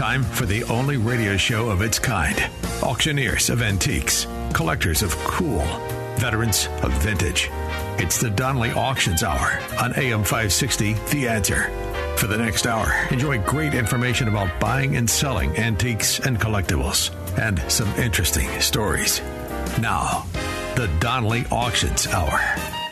Time for the only radio show of its kind. Auctioneers of antiques, collectors of cool, veterans of vintage. It's the Donley Auctions Hour on AM 560, The Answer. For the next hour, enjoy great information about buying and selling antiques and collectibles, and some interesting stories. Now, the Donley Auctions Hour.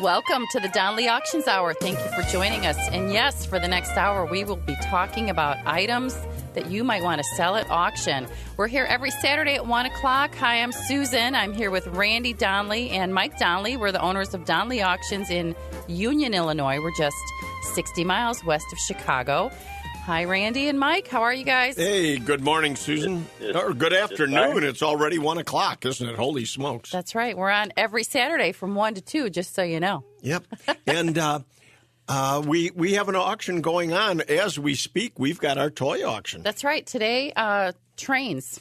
Welcome to the Donley Auctions Hour. Thank you for joining us. And yes, for the next hour, we will be talking about items that you might want to sell at auction. We're here every Saturday at 1 o'clock. Hi, I'm Susan. I'm here with Randy Donley and Mike Donley. We're the owners of Donley Auctions in Union, Illinois. We're just 60 miles west of Chicago. Hi, Randy and Mike. How are you guys? Hey, good morning, Susan. Or good afternoon. It's already 1 o'clock, isn't it? Holy smokes. That's right. We're on every Saturday from 1 to 2, just so you know. Yep. And we have an auction going on as we speak. We've got our toy auction. That's right. Today, trains.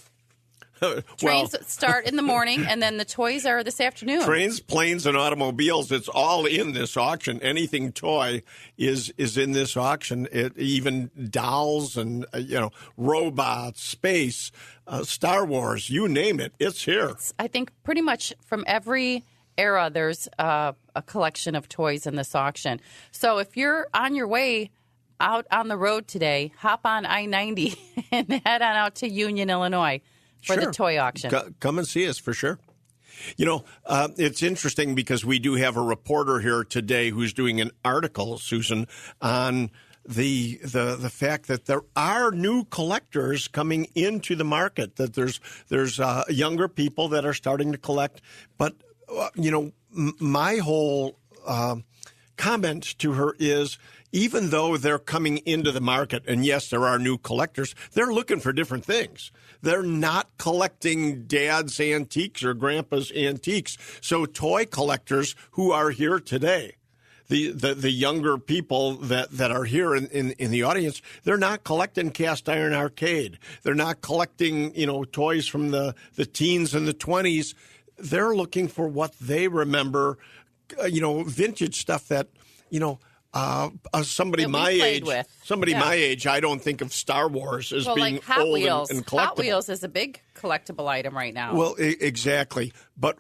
Well, Trains start in the morning, and then the toys are this afternoon. Trains, planes, and automobiles, it's all in this auction. Anything toy is in this auction. Even dolls and, robots, space, Star Wars, you name it, it's here. I think pretty much from every era, there's a collection of toys in this auction. So if you're on your way out on the road today, hop on I-90 and head on out to Union, Illinois. For the toy auction. Come and see us for sure. It's interesting because we do have a reporter here today who's doing an article, Susan, on the fact that there are new collectors coming into the market, that there's younger people that are starting to collect. But, my whole comment to her is, even though they're coming into the market, and yes, there are new collectors, they're looking for different things. They're not collecting dad's antiques or grandpa's antiques. So toy collectors who are here today, the younger people that are here in the audience, they're not collecting cast iron arcade. They're not collecting, toys from the teens and the 20s. They're looking for what they remember, vintage stuff that, somebody my age, I don't think of Star Wars as being like Hot old Wheels. and collectible. Hot Wheels is a big collectible item right now. Well, exactly. But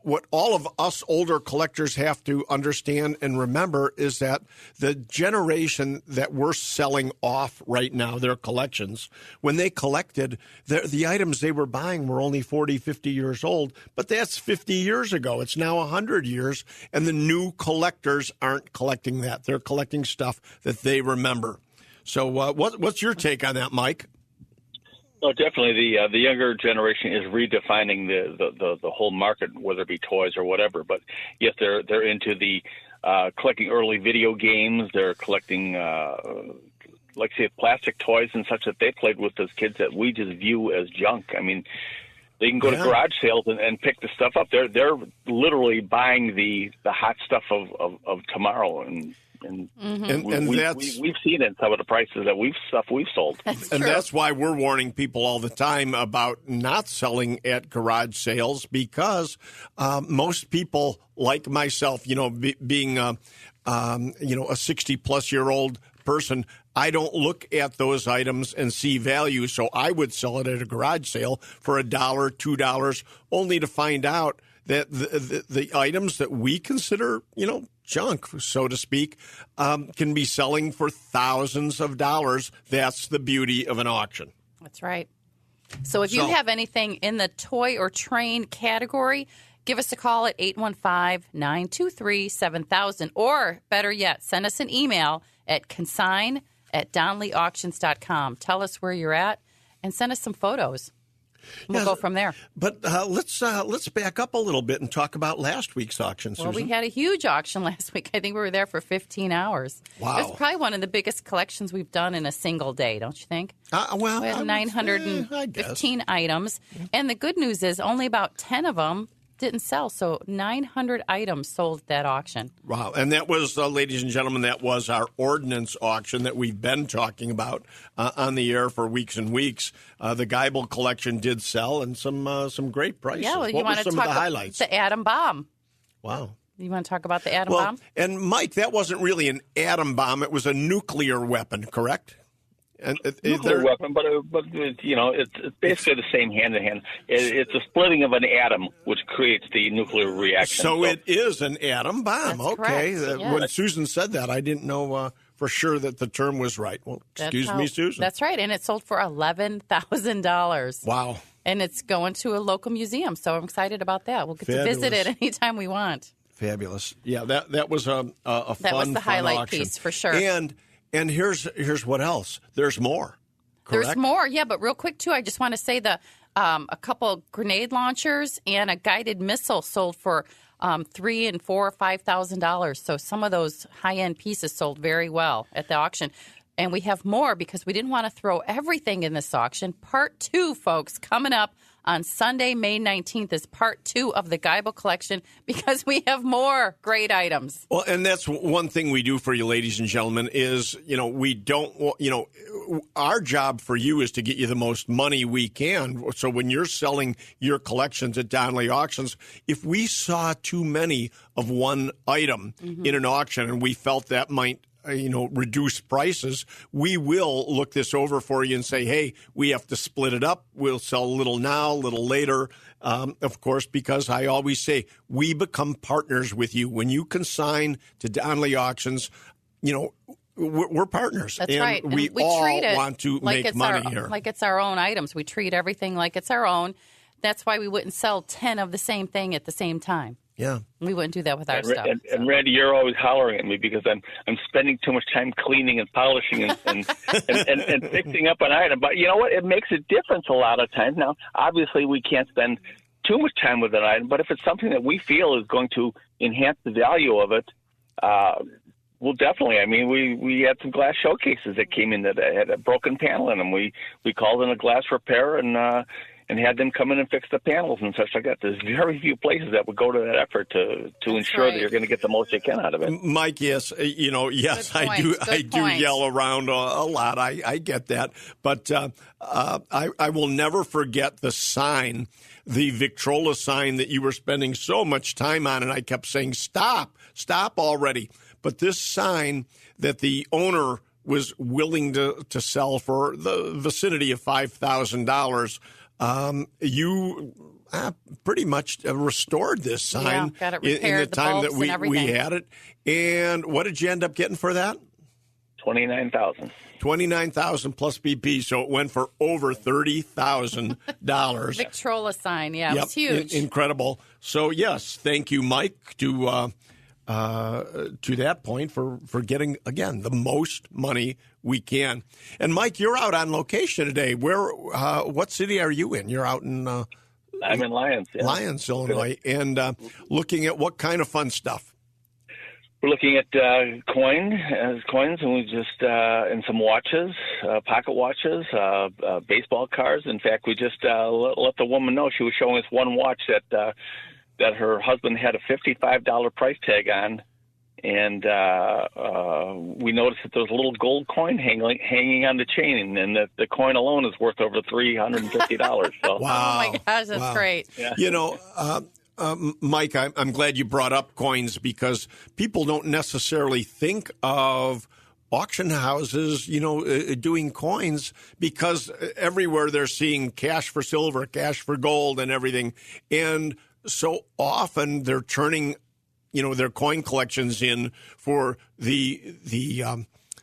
what all of us older collectors have to understand and remember is that the generation that we're selling off right now, their collections, when they collected, the items they were buying were only 40, 50 years old. But that's 50 years ago. It's now 100 years, and the new collectors aren't collecting that. They're collecting stuff that they remember. So what's your take on that, Mike? No, definitely. The younger generation is redefining the whole market, whether it be toys or whatever. But yes, they're into the collecting early video games. They're collecting, plastic toys and such that they played with as kids that we just view as junk. I mean, they can go to garage sales and pick the stuff up. They're literally buying the hot stuff of tomorrow and we've seen it in some of the prices that we've sold. That's why we're warning people all the time about not selling at garage sales, because most people like myself, being a 60-plus-year-old person, I don't look at those items and see value, so I would sell it at a garage sale for $1, $2, only to find out that the items that we consider, junk, so to speak, can be selling for thousands of dollars. That's the beauty of an auction. That's right. So if you have anything in the toy or train category, give us a call at 815-923-7000. Or, better yet, send us an email at consign@donleyauctions.com. Tell us where you're at and send us some photos. We'll go from there. But let's back up a little bit and talk about last week's auction, Susan. Well, we had a huge auction last week. I think we were there for 15 hours. Wow. It was probably one of the biggest collections we've done in a single day, don't you think? We had 915 items. And the good news is only about 10 of them didn't sell. So 900 items sold at that auction. Wow. And that was, ladies and gentlemen, that was our ordnance auction that we've been talking about on the air for weeks and weeks. The Geibel collection did sell, and some great prices. Yeah, well, what were some of the highlights? The Atom Bomb. Wow. You want to talk about the atom bomb? And Mike, that wasn't really an atom bomb. It was a nuclear weapon, correct? And nuclear weapon, but you know, it's basically the same hand-to-hand. It's a splitting of an atom, which creates the nuclear reaction. So it is an atom bomb. That's okay. Yes. When Susan said that, I didn't know for sure that the term was right. Well, excuse me, Susan. That's right. And it sold for $11,000. Wow. And it's going to a local museum. So I'm excited about that. We'll get Fabulous. to visit it anytime we want. Fabulous. Yeah, that was a fun, that was the highlight auction. piece for sure. And here's what else. There's more. Correct? There's more, yeah. But real quick, too, I just want to say a couple grenade launchers and a guided missile sold for $3,000 and $4,000 or $5,000. So some of those high-end pieces sold very well at the auction. And we have more because we didn't want to throw everything in this auction. Part 2, folks, coming up on Sunday, May 19th is part 2 of the Geibel collection because we have more great items. Well, and that's one thing we do for you, ladies and gentlemen, is, we don't, our job for you is to get you the most money we can. So when you're selling your collections at Donley Auctions, if we saw too many of one item in an auction and we felt that might reduce prices, we will look this over for you and say, hey, we have to split it up. We'll sell a little now, a little later. Of course, because I always say we become partners with you. When you consign to Donley Auctions, we're partners. That's and right. We all treat it want to like make money here. Like it's our own items. We treat everything like it's our own. That's why we wouldn't sell 10 of the same thing at the same time. Yeah, we wouldn't do that with our stuff. And Randy, you're always hollering at me because I'm spending too much time cleaning and polishing and fixing up an item. But you know what? It makes a difference a lot of times. Now, obviously, we can't spend too much time with an item, but if it's something that we feel is going to enhance the value of it, well, definitely. I mean, we had some glass showcases that came in that had a broken panel in them. We called in a glass repair and had them come in and fix the panels and such like that. There's very few places that would go to that effort to ensure that you're going to get the most you can out of it. Mike, yes, yes, I do yell around a lot. I get that, but I will never forget the sign, the Victrola sign that you were spending so much time on, and I kept saying, stop already. But this sign that the owner was willing to sell for the vicinity of $5,000. You pretty much restored this sign got it repaired, in the time that we had it. And what did you end up getting for that? $29,000. $29,000 plus BP, so it went for over $30,000. Victrola sign, it was huge. Incredible. So yes, thank you, Mike, to that point for getting, again, the most money we can. And Mike, you're out on location today. What city are you in? You're out in I'm in Lyons. Yeah. Lyons, Illinois, and looking at what kind of fun stuff? We're looking at coins, and we just and some watches, pocket watches, baseball cards. In fact, we just let the woman know. She was showing us one watch that her husband had a $55 price tag on, and we noticed that there was a little gold coin hanging on the chain, and that the coin alone is worth over $350. So. Wow! Oh my gosh, that's great. Yeah. Mike, I'm glad you brought up coins because people don't necessarily think of auction houses, doing coins because everywhere they're seeing cash for silver, cash for gold, and everything, and so often they're turning, their coin collections in for the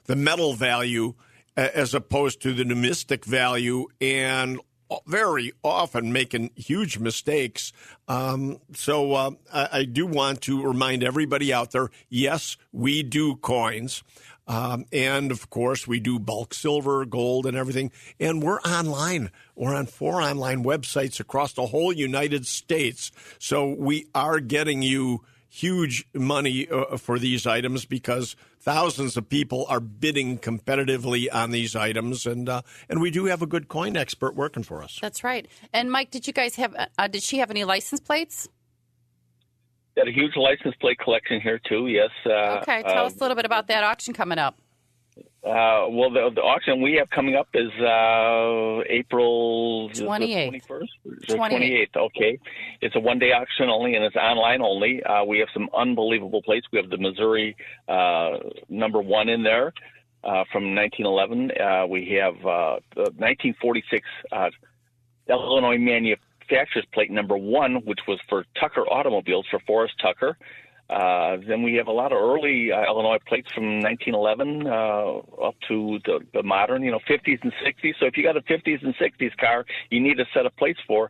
metal value as opposed to the numismatic value, and very often making huge mistakes. So I do want to remind everybody out there, yes, we do coins. And, of course, we do bulk silver, gold, and everything. And we're online. We're on 4 online websites across the whole United States. So we are getting you huge money for these items because thousands of people are bidding competitively on these items. And we do have a good coin expert working for us. That's right. And, Mike, did you guys have did she have any license plates? Got a huge license plate collection here, too, yes. Okay, tell us a little bit about that auction coming up. Well, the auction we have coming up is April 28th. 28th, okay. It's a one-day auction only, and it's online only. We have some unbelievable plates. We have the Missouri #1 in there. from 1911. We have the 1946 Illinois manufacturer's plate number 1, which was for Tucker automobiles, for Forrest Tucker. Then we have a lot of early Illinois plates from 1911 up to the modern, 50s and 60s. So if you got a 50s and 60s car, you need a set of plates for.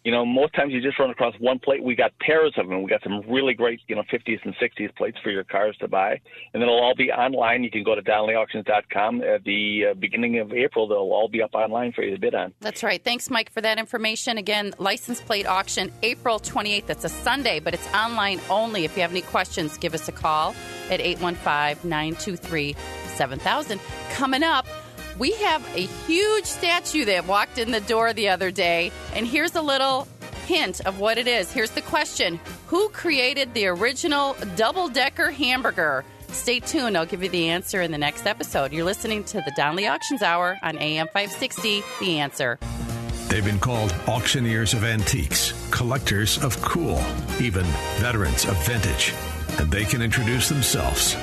Most times you just run across one plate. We got pairs of them. We got some really great, 50s and 60s plates for your cars to buy. And it'll all be online. You can go to DonleyAuctions.com. At the beginning of April, they'll all be up online for you to bid on. That's right. Thanks, Mike, for that information. Again, license plate auction, April 28th. That's a Sunday, but it's online only. If you have any questions, give us a call at 815-923-7000. Coming up, we have a huge statue that walked in the door the other day, and here's a little hint of what it is. Here's the question. Who created the original double-decker hamburger? Stay tuned. I'll give you the answer in the next episode. You're listening to the Donley Auctions Hour on AM 560, The Answer. They've been called auctioneers of antiques, collectors of cool, even veterans of vintage. And they can introduce themselves.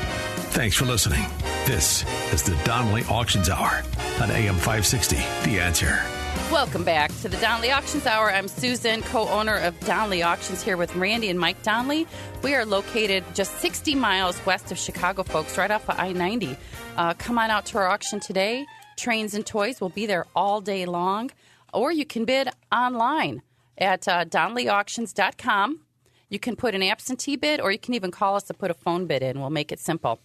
Thanks for listening. This is the Donley Auctions Hour on AM 560, The Answer. Welcome back to the Donley Auctions Hour. I'm Susan, co-owner of Donley Auctions, here with Randy and Mike Donley. We are located just 60 miles west of Chicago, folks, right off of I-90. Come on out to our auction today. Trains and toys will be there all day long. Or you can bid online at DonleyAuctions.com. You can put an absentee bid, or you can even call us to put a phone bid in. We'll make it simple.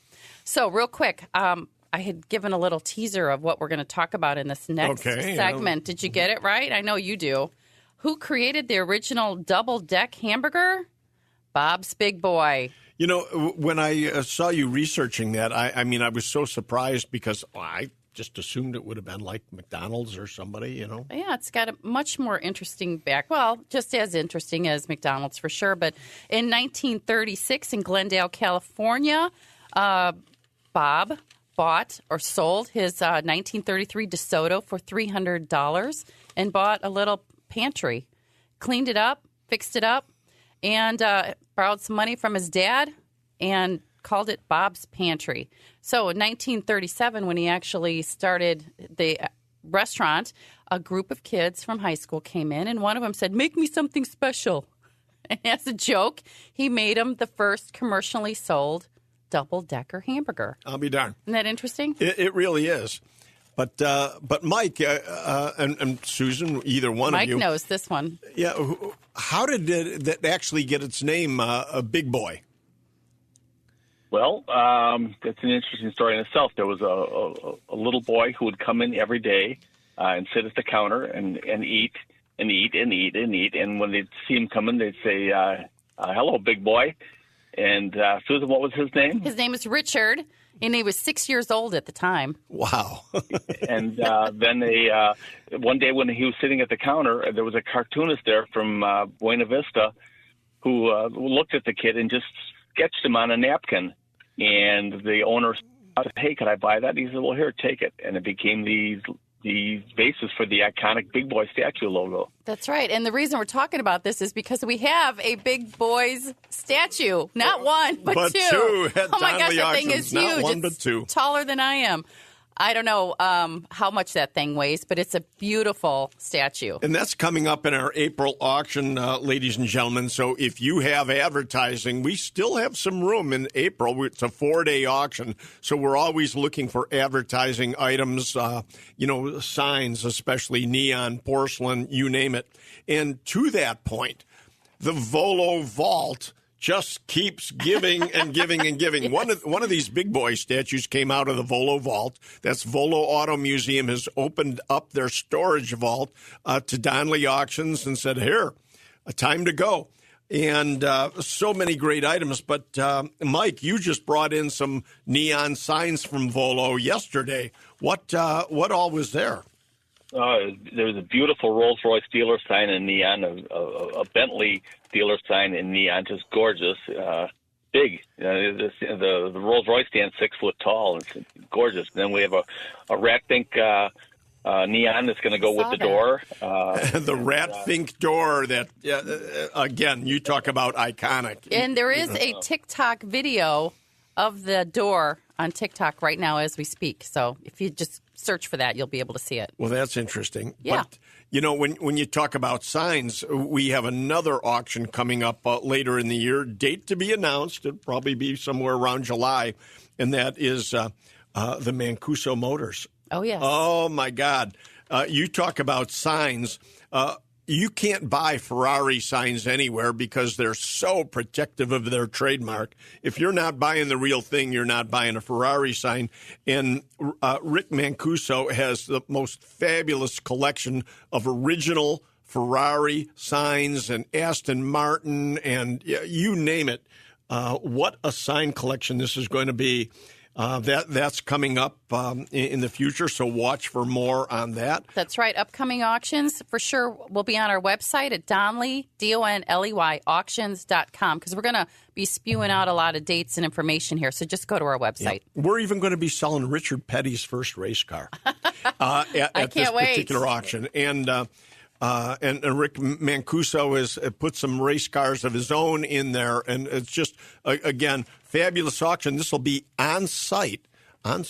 So real quick, I had given a little teaser of what we're going to talk about in this next segment. Did you get it right? I know you do. Who created the original double-deck hamburger? Bob's Big Boy. When I saw you researching that, I was so surprised because I just assumed it would have been like McDonald's or somebody, Yeah, it's got a much more interesting just as interesting as McDonald's for sure. But in 1936 in Glendale, California, Bob bought or sold his 1933 DeSoto for $300 and bought a little pantry, cleaned it up, fixed it up, and borrowed some money from his dad and called it Bob's Pantry. So in 1937, when he actually started the restaurant, a group of kids from high school came in, and one of them said, "Make me something special." And as a joke, he made him the first commercially sold double-decker hamburger. I'll be darned. Isn't that interesting? It really is. But Mike and Susan, either one Mike of you. Mike knows this one. Yeah. How did that actually get its name, Big Boy? Well, that's an interesting story in itself. There was a little boy who would come in every day and sit at the counter and eat and eat and eat and eat. And when they'd see him coming, they'd say, "Hello, big boy." And Susan, what was his name? His name is Richard, and he was 6 years old at the time. Wow. And then one day when he was sitting at the counter, there was a cartoonist there from Buena Vista who looked at the kid and just sketched him on a napkin. And the owner said, "Hey, could I buy that?" He said, "Well, here, take it." And it became the basis for the iconic Big Boy statue logo. That's right. And the reason we're talking about this is because we have a Big Boys statue. Not one, but two. Oh my gosh, that thing is huge. Not one, but two. It's taller than I am. I don't know how much that thing weighs, but it's a beautiful statue. And that's coming up in our April auction, ladies and gentlemen. So if you have advertising, we still have some room in April. It's a 4-day auction, so we're always looking for advertising items, signs, especially neon, porcelain, you name it. And to that point, the Volo Vault just keeps giving and giving and giving. Yes. One of these Big Boy statues came out of the Volo Vault. That's Volo Auto Museum has opened up their storage vault to Donley Auctions and said, "Here, a time to go." And so many great items. But, Mike, you just brought in some neon signs from Volo yesterday. What all was there? There was a beautiful Rolls-Royce dealer sign in neon, a Bentley dealer sign in neon, just gorgeous, big. The Rolls-Royce stands 6 foot tall. It's gorgeous. And then we have a rat pink neon that's going to go with the door. The rat pink door that, again, you talk about iconic. And there is a TikTok video of the door on TikTok right now as we speak. So if you just search for that, you'll be able to see it. Well, that's interesting. Yeah. But, when you talk about signs, we have another auction coming up later in the year. Date to be announced. It'll probably be somewhere around July. And that is the Mancuso Motors. Oh, yes. Oh, my God. You talk about signs. You can't buy Ferrari signs anywhere because they're so protective of their trademark. If you're not buying the real thing, you're not buying a Ferrari sign. And Rick Mancuso has the most fabulous collection of original Ferrari signs and Aston Martin and you name it. What a sign collection this is going to be. That's coming up in the future, so watch for more on that. That's right. Upcoming auctions, for sure, will be on our website at Donley, Donley Auctions.com, because we're going to be spewing out a lot of dates and information here, so just go to our website. Yeah. We're even going to be selling Richard Petty's first race car at this particular auction. And Rick Mancuso has put some race cars of his own in there, and it's just, again, fabulous auction. This will be on site at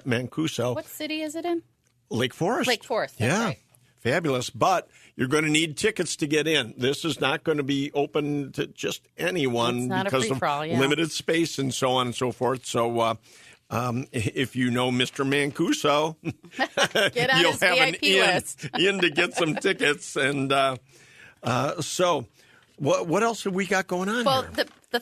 Mancuso. What city is it in? Lake Forest. Lake Forest, that's right. Fabulous. But you're going to need tickets to get in. This is not going to be open to just anyone because of limited space and so on and so forth. So if you know Mr. Mancuso, get on you'll his have VIP list. in to get some tickets. And so what else have we got going on here? The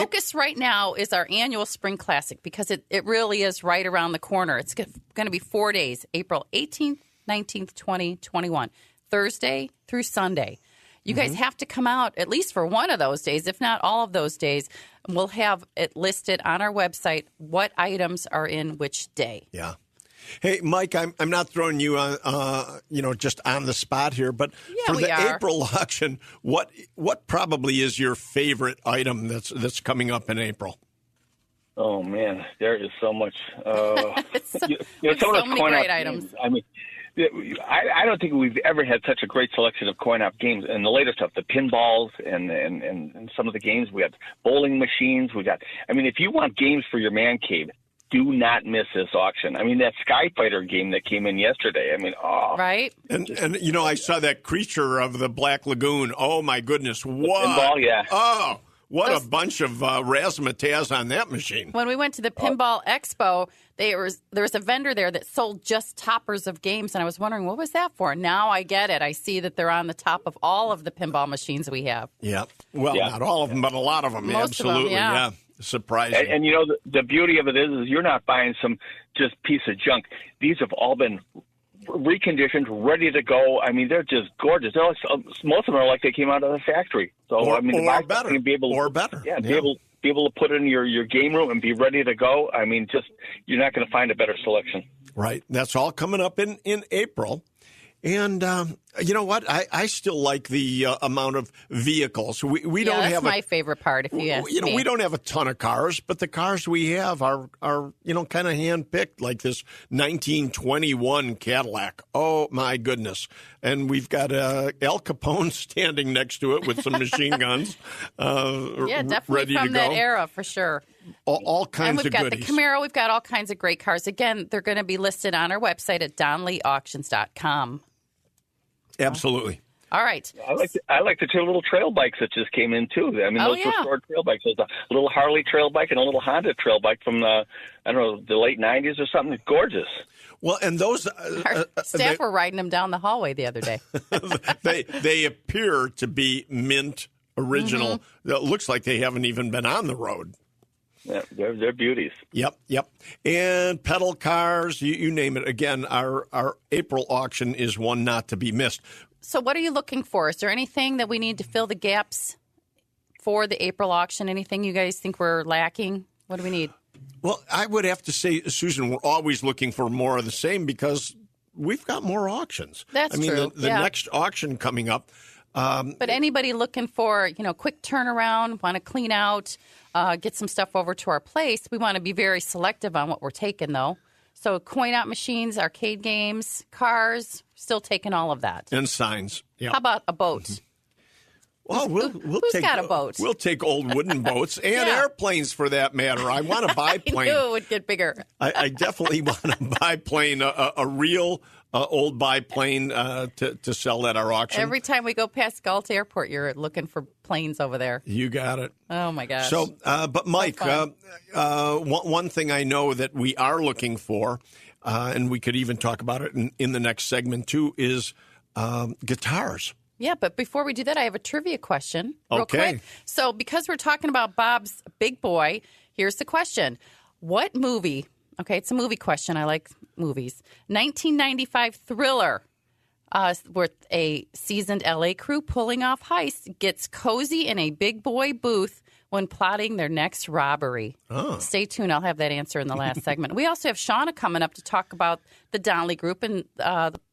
focus right now is our annual Spring Classic because it really is right around the corner. It's going to be 4 days, April 18th, 19th, 20th, 21, Thursday through Sunday. You guys have to come out at least for one of those days, if not all of those days. We'll have it listed on our website what items are in which day. Yeah. Hey, Mike, I'm not throwing you on, just on the spot here, but for the April auction, what probably is your favorite item that's coming up in April? Oh man, there is so much. So many great items. I mean, I don't think we've ever had such a great selection of coin-op games. And the later stuff, the pinballs and some of the games. We got bowling machines. If you want games for your man cave, do not miss this auction. I mean, that Sky Fighter game that came in yesterday. Right? And I saw that Creature of the Black Lagoon. Oh, my goodness. What? Pinball, yeah. Oh, what a bunch of razzmatazz on that machine. When we went to the Pinball Expo, there was a vendor there that sold just toppers of games, and I was wondering, what was that for? Now I get it. I see that they're on the top of all of the pinball machines we have. Yeah. Well, not all of them, but a lot of them. Most Absolutely, of them, yeah. Surprising. And the beauty of it is you're not buying some just piece of junk. These have all been reconditioned, ready to go. I mean, they're just gorgeous. Most of them are like they came out of the factory. So or better. Yeah, yeah. Be able to put it in your game room and be ready to go. I mean, you're not going to find a better selection. Right. That's all coming up in April. And you know what? I still like the amount of vehicles. We don't have. That's my favorite part. If you ask me, we don't have a ton of cars, but the cars we have are kind of handpicked, like this 1921 Cadillac. Oh my goodness! And we've got Al Capone standing next to it with some machine guns. Definitely ready from to that go. era for sure. All kinds of goodies. And we've got the Camaro. We've got all kinds of great cars. Again, they're going to be listed on our website at DonleyAuctions.com. Absolutely. All right. I like the two little trail bikes that just came in too. I mean, those restored trail bikes. There's a little Harley trail bike and a little Honda trail bike from the late '90s or something. It's gorgeous. Well, and those our staff were riding them down the hallway the other day. they appear to be mint original. It looks like they haven't even been on the road. Yeah, they're beauties. Yep. And pedal cars, you name it. Again, our April auction is one not to be missed. So what are you looking for? Is there anything that we need to fill the gaps for the April auction? Anything you guys think we're lacking? What do we need? Well, I would have to say, Susan, we're always looking for more of the same because we've got more auctions. That's true. The next auction coming up. But anybody looking for, quick turnaround, want to clean out, get some stuff over to our place, we want to be very selective on what we're taking, though. So coin-op machines, arcade games, cars, still taking all of that. And signs. Yeah. How about a boat? Well, we'll who's take, got a boat? We'll take old wooden boats and Yeah. airplanes for that matter. I want a biplane. I knew it would get bigger. I definitely want a biplane, a real old biplane to sell at our auction. Every time we go past Galt Airport, you're looking for planes over there. You got it. Oh, my gosh. So, but Mike, one thing I know that we are looking for, and we could even talk about it in the next segment too, is guitars. Yeah, but before we do that, I have a trivia question real quick. So because we're talking about Bob's Big Boy, here's the question. What movie, okay, it's a movie question. I like movies. 1995 thriller with a seasoned L.A. crew pulling off heists gets cozy in a big boy booth when plotting their next robbery. Oh. Stay tuned. I'll have that answer in the last segment. We also have Shauna coming up to talk about the Donley Group and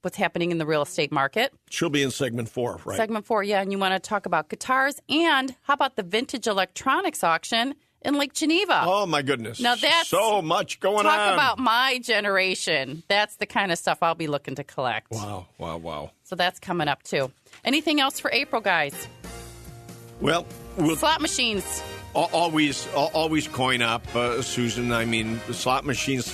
what's happening in the real estate market. She'll be in segment 4, right? Segment 4, yeah. And you want to talk about guitars and how about the vintage electronics auction in Lake Geneva? Oh, my goodness. Now that's so much going on. Talk about my generation. That's the kind of stuff I'll be looking to collect. Wow. So that's coming up, too. Anything else for April, guys? Well, slot machines. Always coin up, Susan. I mean, slot machines,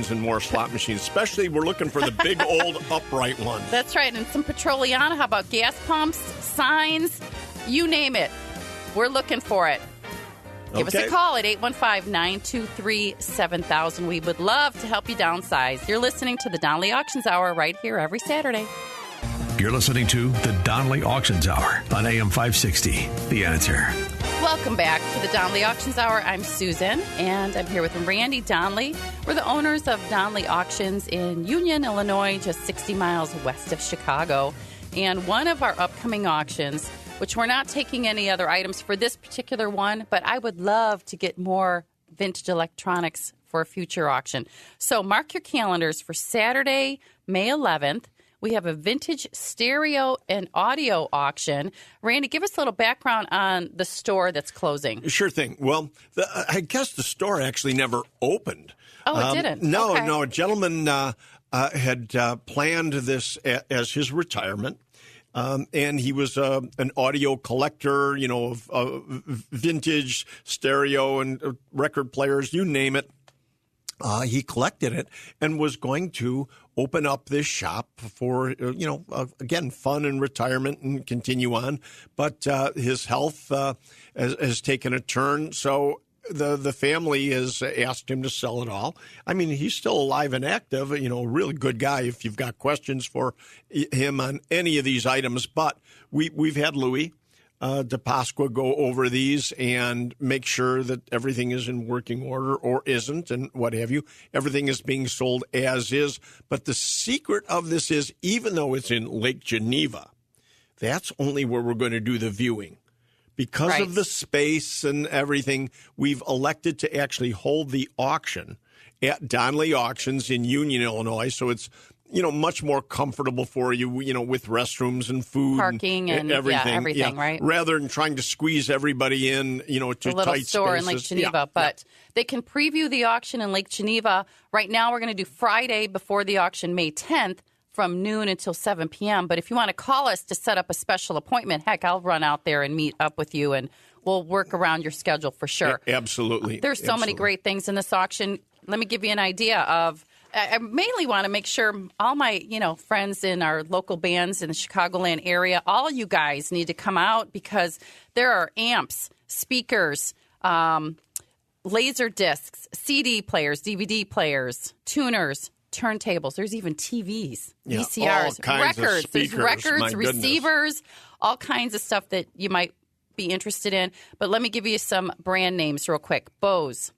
and more slot machines. Especially, we're looking for the big old upright ones. That's right. And some Petroliana. How about gas pumps, signs, you name it. We're looking for it. Give us a call at 815-923-7000. We would love to help you downsize. You're listening to the Donley Auctions Hour right here every Saturday. You're listening to the Donley Auctions Hour on AM 560. The Answer. Welcome back to the Donley Auctions Hour. I'm Susan, and I'm here with Randy Donley. We're the owners of Donley Auctions in Union, Illinois, just 60 miles west of Chicago. And one of our upcoming auctions, which we're not taking any other items for this particular one, but I would love to get more vintage electronics for a future auction. So mark your calendars for Saturday, May 11th. We have a vintage stereo and audio auction. Randy, give us a little background on the store that's closing. Sure thing. Well, I guess the store actually never opened. Oh, it didn't? No, Okay. no. A gentleman had planned this as his retirement. And he was an audio collector, of vintage stereo and record players, you name it. He collected it and was going to open up this shop for, again, fun and retirement and continue on. But his health has taken a turn. So the family has asked him to sell it all. I mean, he's still alive and active, a really good guy if you've got questions for him on any of these items. But we've had Louis DePasqua go over these and make sure that everything is in working order or isn't and what have you. Everything is being sold as is. But the secret of this is, even though it's in Lake Geneva, that's only where we're going to do the viewing. Because of the space and everything, we've elected to actually hold the auction at Donley Auctions in Union, Illinois. So it's, much more comfortable for you, with restrooms and food. Parking and everything, right? Rather than trying to squeeze everybody in, to a little tight store spaces. in Lake Geneva. But they can preview the auction in Lake Geneva. Right now, we're going to do Friday before the auction, May 10th. From noon until 7 p.m. But if you want to call us to set up a special appointment, heck, I'll run out there and meet up with you, and we'll work around your schedule for sure. Absolutely. There's so many great things in this auction. Let me give you an idea of, I mainly want to make sure all my, friends in our local bands in the Chicagoland area, all you guys need to come out because there are amps, speakers, laser discs, CD players, DVD players, tuners, turntables. There's even TVs, VCRs, records. There's records, receivers, all kinds of stuff that you might be interested in. But let me give you some brand names real quick. Bose,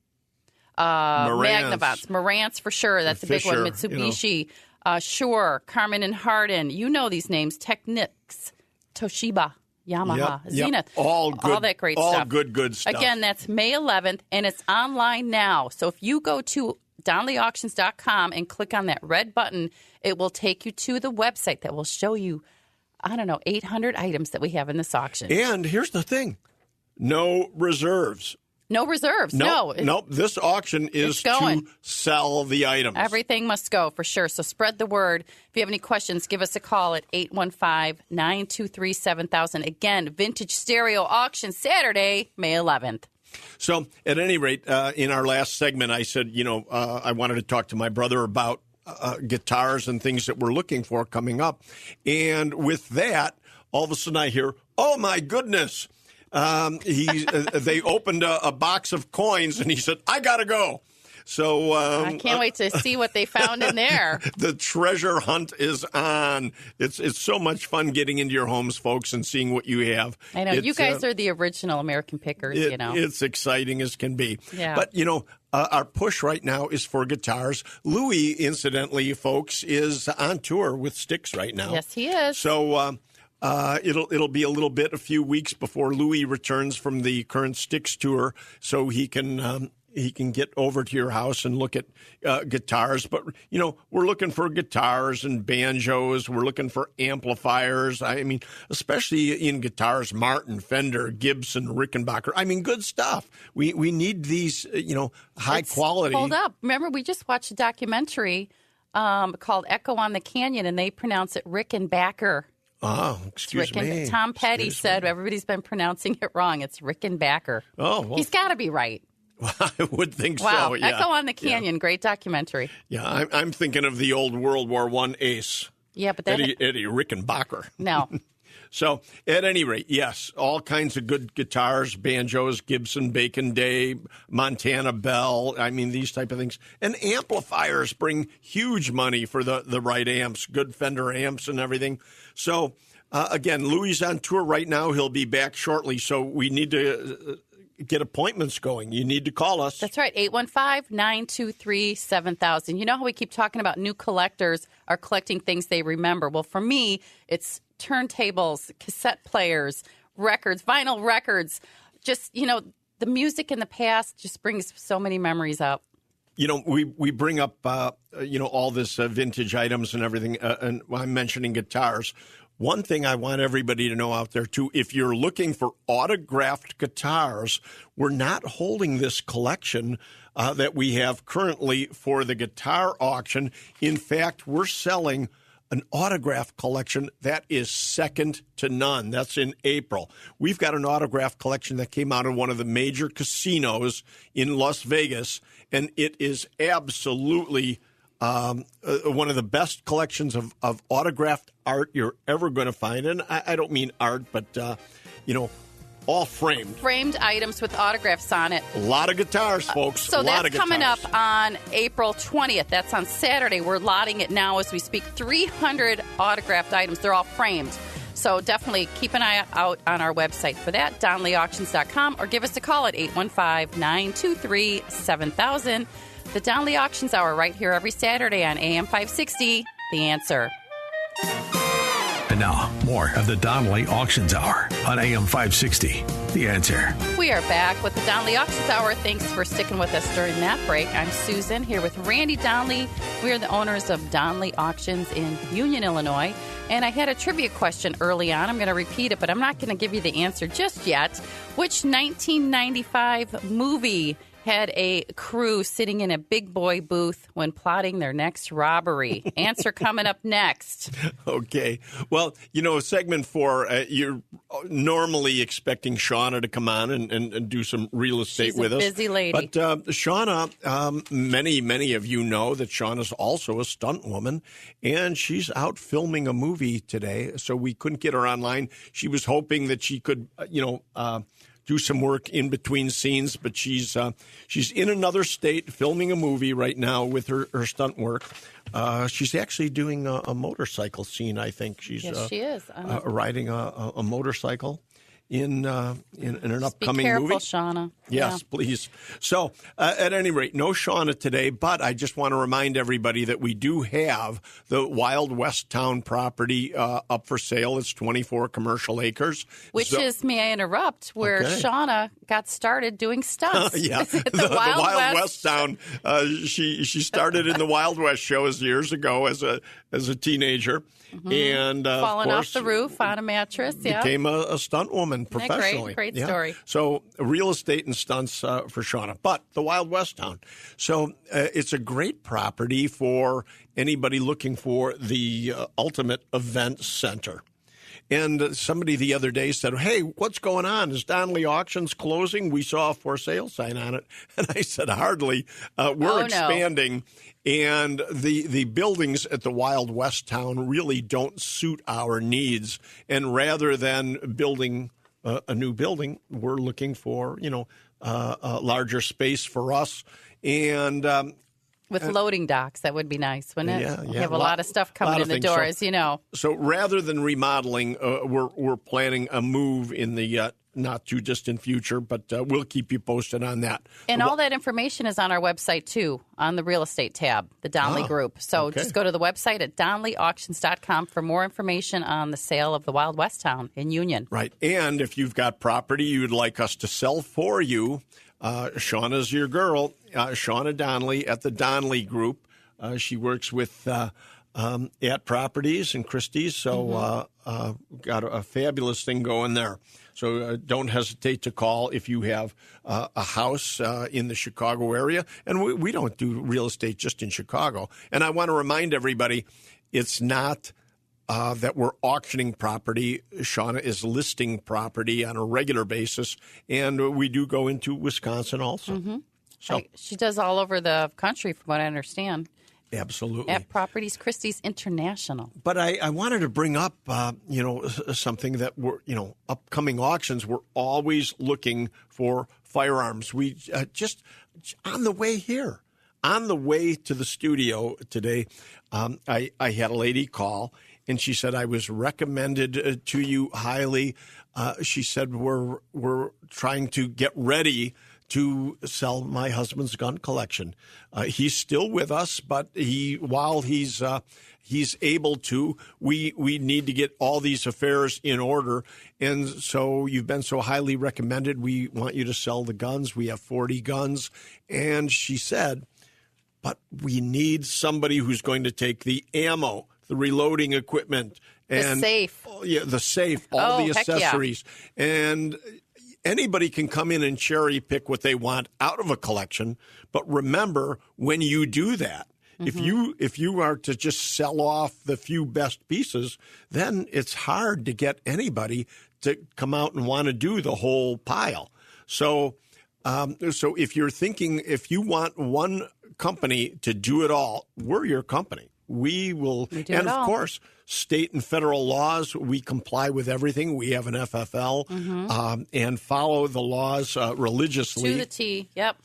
Magnavox, Marantz for sure. That's a big one. Mitsubishi, Shure, Carmen and Hardin. You know these names. Technics, Toshiba, Yamaha, Zenith. All good, all that great stuff. All good stuff. Again, that's May 11th, and it's online now. So if you go to DonleyAuctions.com and click on that red button, it will take you to the website that will show you, 800 items that we have in this auction. And here's the thing. No reserves. No reserves. Nope. This auction is to sell the items. Everything must go for sure. So spread the word. If you have any questions, give us a call at 815-923-7000. Again, Vintage Stereo Auction Saturday, May 11th. So at any rate, in our last segment, I said, I wanted to talk to my brother about guitars and things that we're looking for coming up. And with that, all of a sudden I hear, oh, my goodness. They opened a box of coins, and he said, I got to go. So I can't wait to see what they found in there. The treasure hunt is on. It's so much fun getting into your homes, folks, and seeing what you have. I know. You guys are the original American pickers, It's exciting as can be. Yeah. But, our push right now is for guitars. Louis, incidentally, folks, is on tour with Styx right now. Yes, he is. So it'll be a few weeks before Louis returns from the current Styx tour, so he can get over to your house and look at guitars. But, we're looking for guitars and banjos. We're looking for amplifiers. I mean, especially in guitars, Martin, Fender, Gibson, Rickenbacker. I mean, good stuff. We need these, high quality. Hold up. Remember, we just watched a documentary called Echo on the Canyon, and they pronounce it Rickenbacker. Oh, excuse me. Tom Petty said everybody's been pronouncing it wrong. It's Rickenbacker. Oh, well. He's got to be right. I would think wow. so. Yeah. Echo on the Canyon, great documentary. Yeah, I'm thinking of the old World War I ace. Yeah, but Eddie Rickenbacker. No. So, at any rate, yes, all kinds of good guitars, banjos, Gibson, Bacon Day, Montana Bell. I mean, these type of things. And amplifiers bring huge money for the right amps, good Fender amps and everything. So, again, Louis is on tour right now. He'll be back shortly. So, we need to get appointments going. You need to call us. That's right, 815-923-7000. You know how we keep talking about new collectors are collecting things they remember? Well, for me, it's turntables, cassette players, records, vinyl records. Just, the music in the past just brings so many memories up. We bring up, all this vintage items and everything, and I'm mentioning guitars. One thing I want everybody to know out there, too, if you're looking for autographed guitars, we're not holding this collection that we have currently for the guitar auction. In fact, we're selling an autograph collection that is second to none. That's in April. We've got an autograph collection that came out of one of the major casinos in Las Vegas, and it is absolutely one of the best collections of autographed art you're ever going to find. And I don't mean art, but, all framed. Framed items with autographs on it. A lot of guitars, folks. So that's coming up on April 20th. That's on Saturday. We're lotting it now as we speak. 300 autographed items. They're all framed. So definitely keep an eye out on our website for that, DonleyAuctions.com, or give us a call at 815-923-7000. The Donley Auctions Hour right here every Saturday on AM 560, The Answer. And now, more of the Donley Auctions Hour on AM 560, The Answer. We are back with the Donley Auctions Hour. Thanks for sticking with us during that break. I'm Susan, here with Randy Donley. We are the owners of Donley Auctions in Union, Illinois. And I had a trivia question early on. I'm going to repeat it, but I'm not going to give you the answer just yet. Which 1995 movie had a crew sitting in a big boy booth when plotting their next robbery? Answer coming up next. Okay. Well, segment 4, you're normally expecting Shauna to come on and do some real estate with us. She's a busy lady. But Shauna, many of you know that Shauna's also a stunt woman, and she's out filming a movie today, so we couldn't get her online. She was hoping that she could, do some work in between scenes, but she's in another state filming a movie right now with her stunt work. She's actually doing a motorcycle scene, I think. She is. Riding a motorcycle in an upcoming movie. Be careful, movie. Shauna. Yes, please. So, at any rate, no Shauna today, but I just want to remind everybody that we do have the Wild West Town property up for sale. It's 24 commercial acres. Which is, may I interrupt, where Shauna got started doing stunts. Yeah, the Wild West Town. She started in the Wild West shows years ago as a teenager. Mm-hmm. And falling of course, off the roof on a mattress. Yeah, became a stunt woman. done professionally. Great story. So real estate and stunts for Shauna, but the Wild West town. So it's a great property for anybody looking for the ultimate event center. And somebody the other day said, "Hey, what's going on? Is Donley Auctions closing? We saw a for sale sign on it." And I said, "Hardly. We're expanding." And the buildings at the Wild West town really don't suit our needs. And rather than building a new building, we're looking for, a larger space for us. And with loading docks, that would be nice, wouldn't it? Yeah. You have a lot of stuff coming in the door, as you know. So rather than remodeling, we're planning a move in the not too distant future, but we'll keep you posted on that. And all that information is on our website, too, on the real estate tab, the Donley Group. So just go to the website at donleyauctions.com for more information on the sale of the Wild West town in Union. Right. And if you've got property you'd like us to sell for you, Shauna's your girl, Shauna Donley at the Donley Group. She works with at Properties and Christie's, so got a fabulous thing going there. So don't hesitate to call if you have a house in the Chicago area. And we don't do real estate just in Chicago. And I want to remind everybody, it's not that we're auctioning property. Shauna is listing property on a regular basis, and we do go into Wisconsin also. Mm-hmm. So she does all over the country, from what I understand. Absolutely. At Properties Christie's International. But I wanted to bring up, something that we're, upcoming auctions. We're always looking for firearms. We just on the way here, on the way to the studio today, I had a lady call. And she said, "I was recommended to you highly." She said, we're trying to get ready to sell my husband's gun collection. He's still with us, but while he's able to, we need to get all these affairs in order. And so you've been so highly recommended. We want you to sell the guns. We have 40 guns. And she said, but we need somebody who's going to take the ammo, the reloading equipment, and the safe. The safe, all the accessories. Yeah. And anybody can come in and cherry pick what they want out of a collection. But remember, when you do that, if you are to just sell off the few best pieces, then it's hard to get anybody to come out and want to do the whole pile. So if you're thinking, if you want one company to do it all, we're your company. We will, and of course, state and federal laws, we comply with everything. We have an FFL and follow the laws religiously. To the T, yep.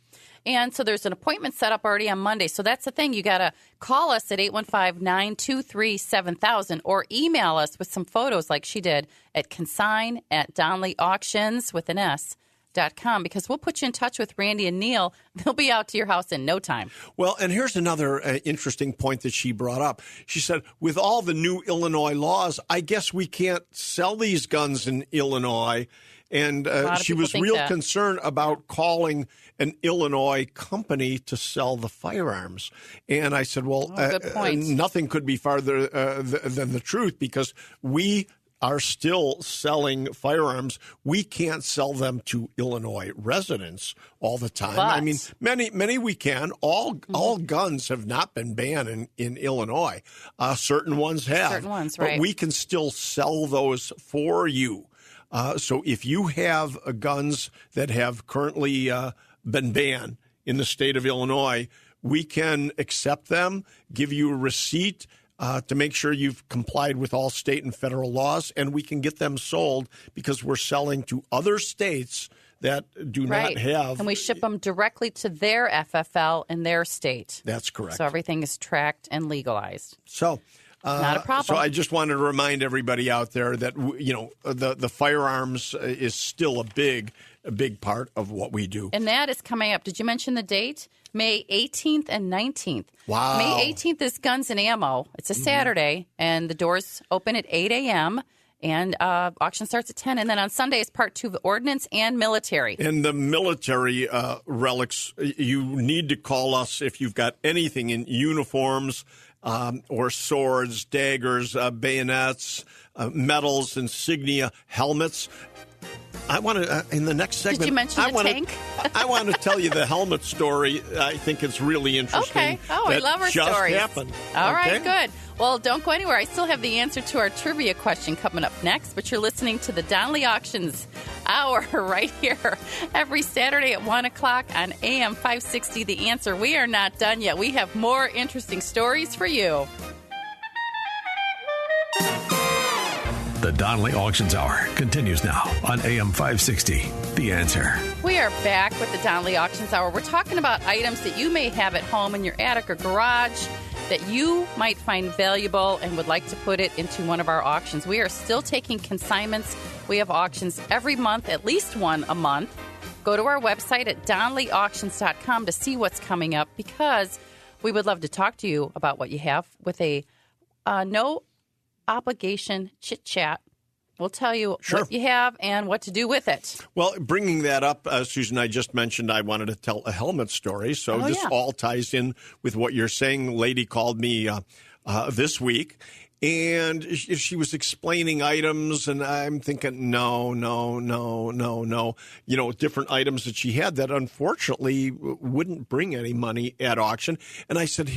And so there's an appointment set up already on Monday. So that's the thing. You got to call us at 815-923-7000 or email us with some photos like she did at consign@DonleyAuctions with an S.com, because we'll put you in touch with Randy and Neil. They'll be out to your house in no time. Well, and here's another interesting point that she brought up. She said, with all the new Illinois laws, I guess we can't sell these guns in Illinois. And she was real concerned about calling an Illinois company to sell the firearms. And I said, well, nothing could be farther than the truth, because we are still selling firearms. We can't sell them to Illinois residents all the time. But, I mean, many we can. All guns have not been banned in Illinois. Certain ones have. Certain ones, but right. we can still sell those for you. So if you have guns that have currently been banned in the state of Illinois, we can accept them, give you a receipt, to make sure you've complied with all state and federal laws, and we can get them sold because we're selling to other states that do not have. And we ship them directly to their FFL in their state. That's correct. So everything is tracked and legalized. So not a problem. So I just wanted to remind everybody out there that, the firearms is still a big part of what we do. And that is coming up. Did you mention the date? May 18th and 19th. Wow. May 18th is Guns and Ammo. It's a Saturday, and the doors open at 8 a.m., and auction starts at 10. And then on Sunday is part 2 of ordnance and military. And the military relics, you need to call us if you've got anything in uniforms or swords, daggers, bayonets, medals, insignia, helmets. I want to, in the next segment... Did you mention the tank? I want to tell you the helmet story. I think it's really interesting. Okay. Oh, I love our just stories. Happened. All right, good. Well, don't go anywhere. I still have the answer to our trivia question coming up next, but you're listening to the Donley Auctions Hour right here every Saturday at 1 o'clock on AM 560. The Answer. We are not done yet. We have more interesting stories for you. The Donley Auctions Hour continues now on AM 560. The Answer. We are back with the Donley Auctions Hour. We're talking about items that you may have at home in your attic or garage that you might find valuable and would like to put it into one of our auctions. We are still taking consignments. We have auctions every month, at least one a month. Go to our website at donleyauctions.com to see what's coming up, because we would love to talk to you about what you have with a no obligation chit-chat. We'll tell you what you have and what to do with it. Well, bringing that up, Susan, I just mentioned I wanted to tell a helmet story. So this all ties in with what you're saying. Lady called me this week, and she was explaining items, and I'm thinking, no. You know, different items that she had that unfortunately wouldn't bring any money at auction. And I said,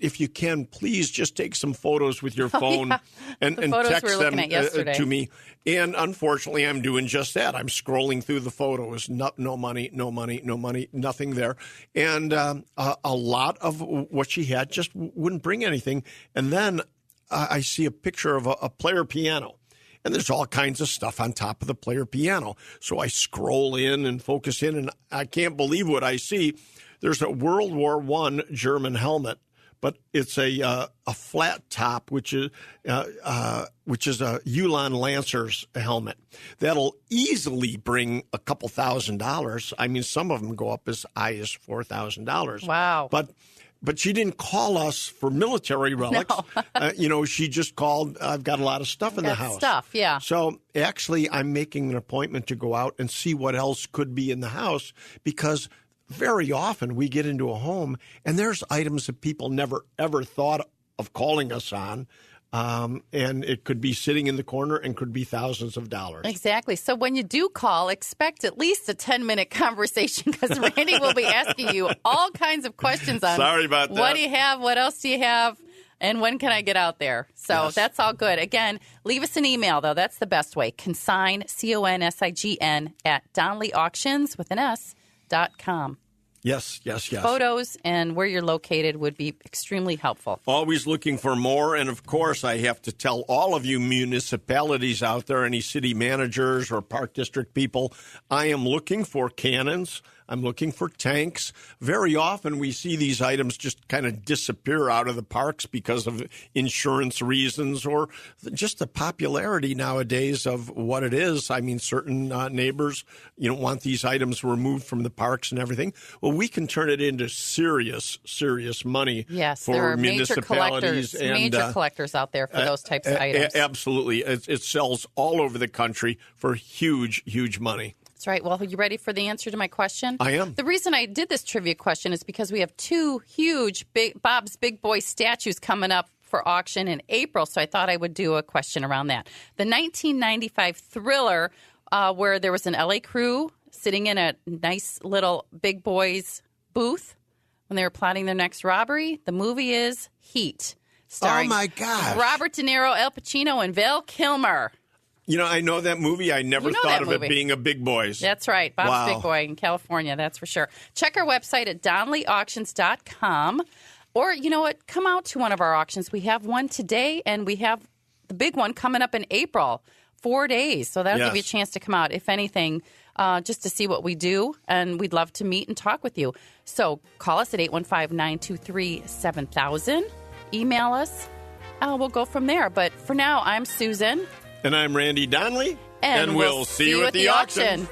if you can, please just take some photos with your phone and text them to me. And unfortunately, I'm doing just that. I'm scrolling through the photos. No money, nothing there. And a lot of what she had just wouldn't bring anything. And then I see a picture of a player piano. And there's all kinds of stuff on top of the player piano. So I scroll in and focus in, and I can't believe what I see. There's a World War I German helmet, but it's a flat top, which is a Ulan Lancers helmet. That'll easily bring a couple $1,000s. I mean, some of them go up as high as $4,000. Wow. But she didn't call us for military relics. No. She just called, I've got a lot of stuff in the house. Yeah. So actually, I'm making an appointment to go out and see what else could be in the house, because very often we get into a home and there's items that people never, ever thought of calling us on. And it could be sitting in the corner and could be thousands of dollars. Exactly. So when you do call, expect at least a 10-minute conversation, because Randy will be asking you all kinds of questions on Sorry about that. What do you have? What else do you have? And when can I get out there? So That's all good. Again, leave us an email, though. That's the best way. Consign, CONSIGN, at DonleyAuctions.com. Yes. Photos and where you're located would be extremely helpful. Always looking for more. And, of course, I have to tell all of you municipalities out there, any city managers or park district people, I am looking for cannons. I'm looking for tanks. Very often we see these items just kind of disappear out of the parks because of insurance reasons or just the popularity nowadays of what it is. I mean, certain neighbors, want these items removed from the parks and everything. Well, we can turn it into serious money for there are municipalities. Major collectors out there for those types of items. Absolutely. It sells all over the country for huge money. That's right. Well, are you ready for the answer to my question? I am. The reason I did this trivia question is because we have two huge Bob's Big Boy statues coming up for auction in April, so I thought I would do a question around that. The 1995 thriller where there was an LA crew sitting in a nice little Big Boys booth when they were plotting their next robbery. The movie is Heat, starring my gosh. Robert De Niro, Al Pacino, and Val Kilmer. I know that movie. I never thought of it being a Big Boys. That's right. Bob's Big Boy in California, that's for sure. Check our website at DonleyAuctions.com. Or, you know what, come out to one of our auctions. We have one today, and we have the big one coming up in April, 4 days. So that'll give you a chance to come out, if anything, just to see what we do. And we'd love to meet and talk with you. So call us at 815-923-7000. Email us. We'll go from there. But for now, I'm Susan. And I'm Randy Donley. And we'll see you at the auction.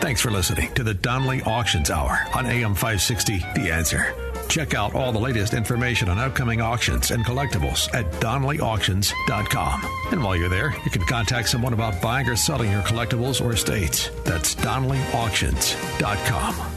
Thanks for listening to the Donley Auctions Hour on AM 560, The Answer. Check out all the latest information on upcoming auctions and collectibles at DonleyAuctions.com. And while you're there, you can contact someone about buying or selling your collectibles or estates. That's DonleyAuctions.com.